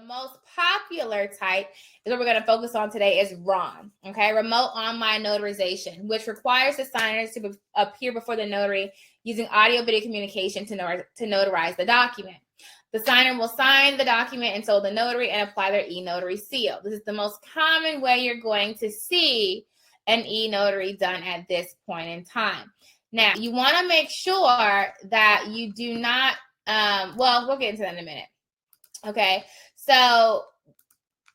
most popular type is what we're going to focus on today is RON, okay, remote online notarization, which requires the signers to appear before the notary using audio video communication to notarize the document. The signer will sign the document and so the notary and apply their e-notary seal. This is the most common way you're going to see an e-notary done at this point in time. Now, you want to make sure that you do not, well, we'll get into that in a minute. Okay, so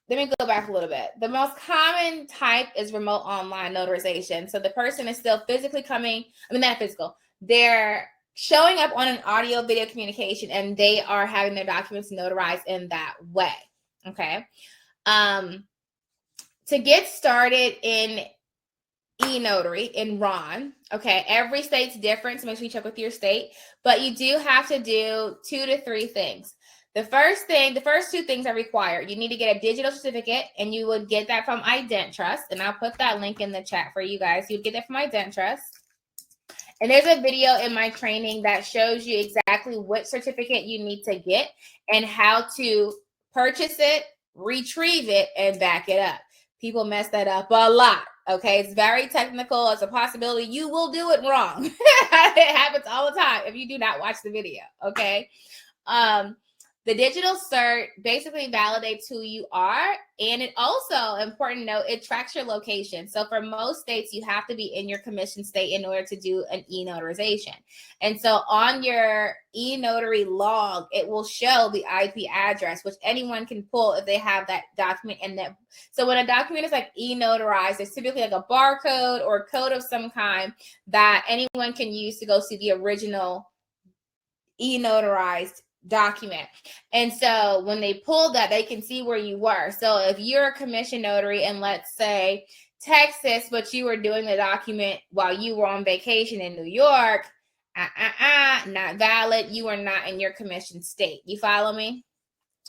let me go back a little bit. The most common type is remote online notarization. So the person is still physically coming, not physical, they're showing up on an audio video communication and they are having their documents notarized in that way. Okay. To get started in e-notary in RON, okay, every state's different, so make sure you check with your state, but you do have to do 2 to 3 things. The first two things are required. You need to get a digital certificate, and you would get that from IdenTrust, and I'll put that link in the chat for you guys. You'd get that from IdenTrust. And there's a video in my training that shows you exactly what certificate you need to get and how to purchase it, retrieve it, and back it up. People mess that up a lot. Okay, it's very technical. It's a possibility you will do it wrong. It happens all the time if you do not watch the video. Okay. The digital cert basically validates who you are. And it also, important note, it tracks your location. So for most states, you have to be in your commission state in order to do an e-notarization. And so on your e-notary log, it will show the IP address, which anyone can pull if they have that document. And that, so when a document is like e-notarized, it's typically like a barcode or a code of some kind that anyone can use to go see the original e-notarized document. And so when they pull that, they can see where you were. So if you're a commission notary in, let's say, Texas, but you were doing the document while you were on vacation in New York, not valid. You are not in your commission state. You follow me?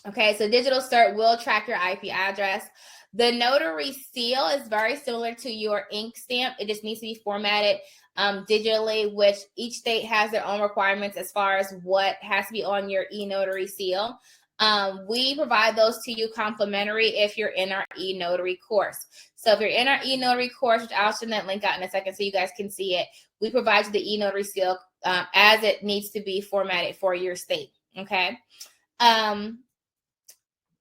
Okay, so digital cert will track your IP address. The notary seal is very similar to your ink stamp. It just needs to be formatted digitally, which each state has their own requirements as far as what has to be on your e-notary seal. We provide those to you complimentary if you're in our e-notary course. So if you're in our e-notary course, which I'll send that link out in a second so you guys can see it, we provide you the e-notary seal as it needs to be formatted for your state. Okay.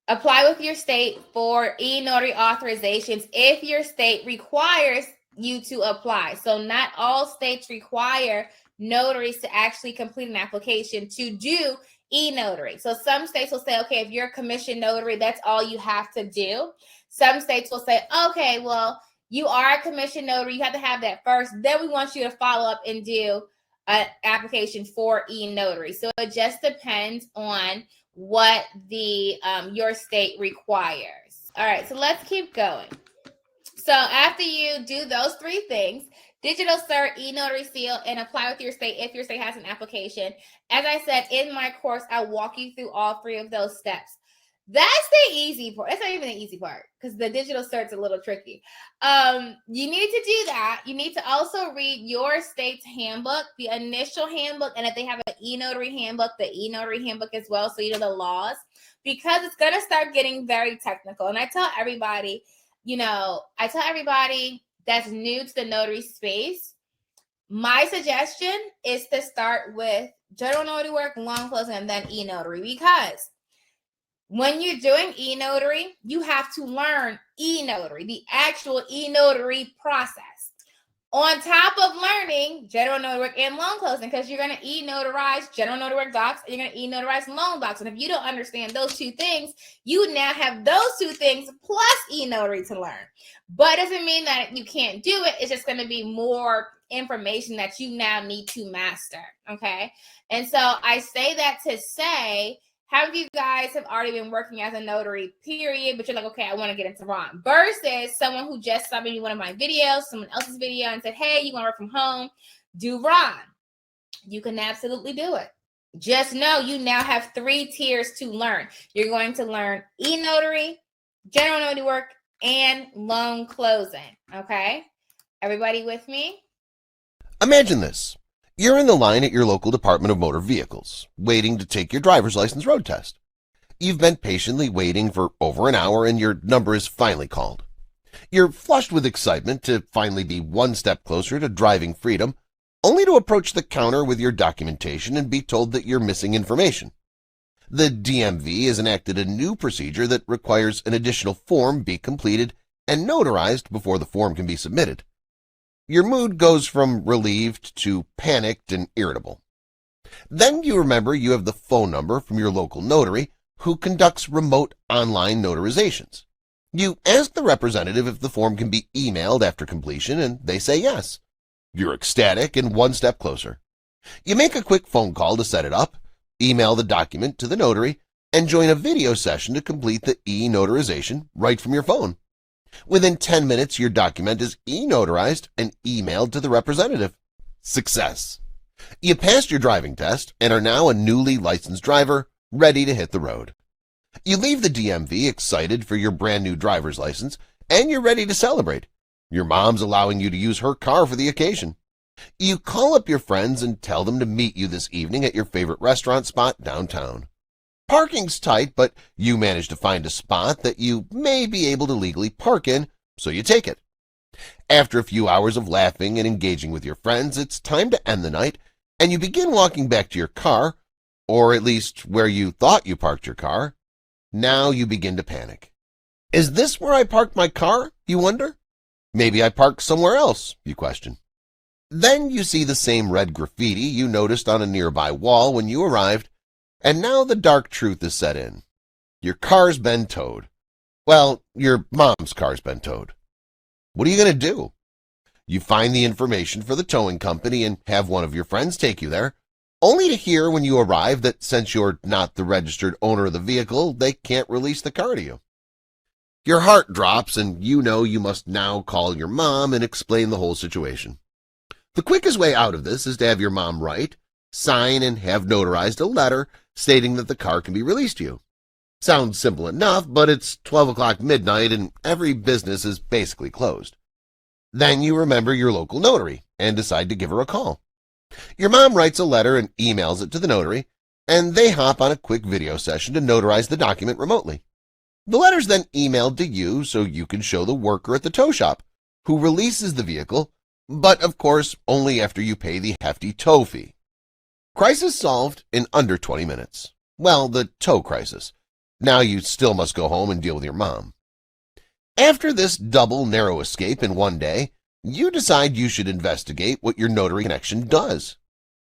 Apply with your state for e-notary authorizations if your state requires you to apply. So not all states require notaries to actually complete an application to do e-notary. So some states will say, okay, if you're a commission notary, that's all you have to do. Some states will say, okay, well, you are a commission notary. You have to have that first. Then we want you to follow up and do an application for e-notary. So it just depends on what the your state requires. All right, so let's keep going. So after you do those 3 things, digital cert, e-notary seal, and apply with your state if your state has an application. As I said, in my course, I walk you through all 3 of those steps. That's the easy part. That's not even the easy part because the digital cert's a little tricky. You need to do that. You need to also read your state's handbook, the initial handbook, and if they have an e-notary handbook, the e-notary handbook as well, so you know the laws, because it's going to start getting very technical. And I tell everybody that's new to the notary space, my suggestion is to start with general notary work, loan closing, and then e-notary, because when you're doing e-notary, you have to learn e-notary, the actual e-notary process, on top of learning general notary work and loan closing, because you're going to e-notarize general notary work docs and you're going to e-notarize loan docs. And if you don't understand those 2 things, you now have those 2 things plus e-notary to learn. But it doesn't mean that you can't do it. It's just going to be more information that you now need to master. Okay. And so I say that to say, how many of you guys have already been working as a notary, period, but you're like, okay, I want to get into RON, versus someone who just saw maybe one of my videos, someone else's video, and said, hey, you want to work from home, do RON. You can absolutely do it. Just know you now have 3 tiers to learn. You're going to learn e-notary, general notary work, and loan closing. Okay? Everybody with me? Imagine this. You're in the line at your local Department of Motor Vehicles, waiting to take your driver's license road test. You've been patiently waiting for over an hour and your number is finally called. You're flushed with excitement to finally be one step closer to driving freedom, only to approach the counter with your documentation and be told that you're missing information. The DMV has enacted a new procedure that requires an additional form be completed and notarized before the form can be submitted. Your mood goes from relieved to panicked and irritable. Then you remember you have the phone number from your local notary who conducts remote online notarizations. You ask the representative if the form can be emailed after completion, and they say yes. You're ecstatic and one step closer. You make a quick phone call to set it up, email the document to the notary, and join a video session to complete the e-notarization right from your phone. Within 10 minutes, your document is e-notarized and emailed to the representative. Success! You passed your driving test and are now a newly licensed driver, ready to hit the road. You leave the DMV excited for your brand new driver's license, and you're ready to celebrate. Your mom's allowing you to use her car for the occasion. You call up your friends and tell them to meet you this evening at your favorite restaurant spot downtown. Parking's tight, but you manage to find a spot that you may be able to legally park in, so you take it. After a few hours of laughing and engaging with your friends, it's time to end the night, and you begin walking back to your car, or at least where you thought you parked your car. Now you begin to panic. Is this where I parked my car, you wonder? Maybe I parked somewhere else, you question. Then you see the same red graffiti you noticed on a nearby wall when you arrived, and now the dark truth is set in. Your car's been towed. Well, your mom's car's been towed. What are you going to do? You find the information for the towing company and have one of your friends take you there, only to hear when you arrive that since you're not the registered owner of the vehicle, they can't release the car to you. Your heart drops and you know you must now call your mom and explain the whole situation. The quickest way out of this is to have your mom write, sign, and have notarized a letter stating that the car can be released to you. Sounds simple enough, but it's 12 o'clock midnight and every business is basically closed. Then you remember your local notary and decide to give her a call. Your mom writes a letter and emails it to the notary, and they hop on a quick video session to notarize the document remotely. The letter's then emailed to you so you can show the worker at the tow shop, who releases the vehicle, but of course only after you pay the hefty tow fee. Crisis solved in under 20 minutes. Well, the tow crisis. Now you still must go home and deal with your mom. After this double narrow escape in one day, you decide you should investigate what your notary connection does.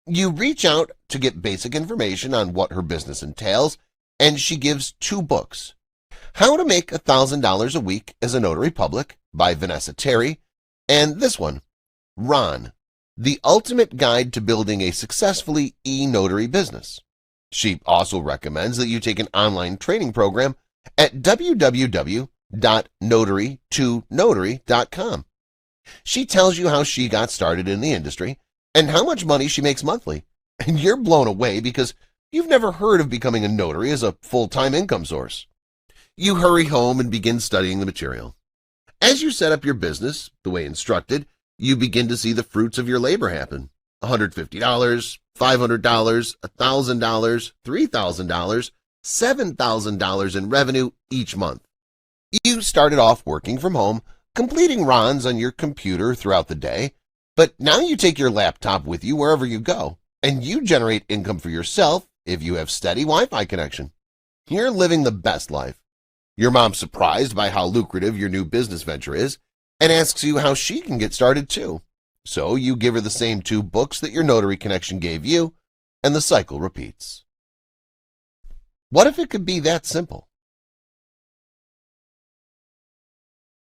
You reach out to get basic information on what her business entails, and she gives 2 books. How to Make $1,000 a Week as a Notary Public by Vanessa Terry, and this one, Ron, The Ultimate Guide to Building a Successfully E-Notary Business. She also recommends that you take an online training program at www.notary2notary.com. She tells you how she got started in the industry and how much money she makes monthly, and you're blown away because you've never heard of becoming a notary as a full-time income source. You hurry home and begin studying the material. As you set up your business the way instructed, you begin to see the fruits of your labor happen. $150, $500, $1,000, $3,000, $7,000 in revenue each month. You started off working from home, completing runs on your computer throughout the day, but now you take your laptop with you wherever you go, and you generate income for yourself if you have steady Wi-Fi connection. You're living the best life. Your mom's surprised by how lucrative your new business venture is and asks you how she can get started too. So you give her the same 2 books that your notary connection gave you, and the cycle repeats. What if it could be that simple?